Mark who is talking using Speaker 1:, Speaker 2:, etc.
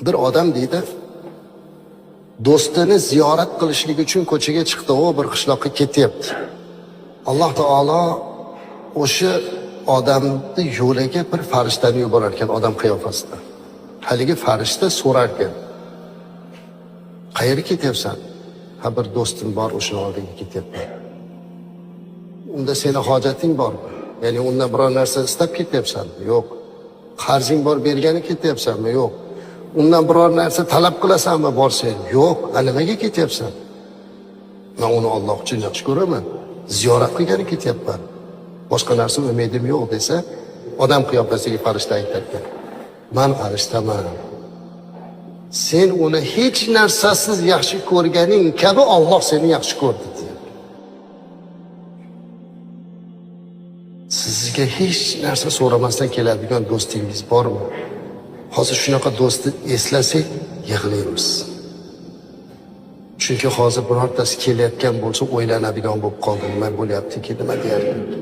Speaker 1: Bir odam deydi, do'stini ziyorat qilishlik uchun ko'chaga chiqdi, u bir qishloqqa ketyapti. Alloh taolo o'sha odamni yo'liga bir farishtani yuborar ekan, odam qiyofasida. Haligi farishta so'rar ekan, qayerga ketyapsan? Ha, bir do'stim bor, o'sha oldiga ketyapman. Unda seni hojating bormi? Ya'ni undan biror narsa istab ketyapsanmi? Yo'q. Qarzing bor, bergani ketyapsanmi? Yo'q. Undan biror narsa talab qilasanmi borsang? Yo'q. Nimaga ketyapsan? Men uni Alloh uchun yaxshi ko'raman. Ziyorat qilgani ketyapman. Boshqa narsa umidim yo'q desa, odam qiyofasidagi farishta aytadi. Men farishtaman. Sen uni hech narsasiz yaxshi ko'rganing kabi Alloh seni yaxshi ko'rdi. Sizga hech narsa so'ramasdan keladigan do'stingiz bormi? Hozir shunaqa do'stni eslasak, yig'laymiz. Chunki hozir birortasi kelayotgan bo'lsa o'ylanadigan bo'lib qoldi, nima bo'lyapti, nima deyapti.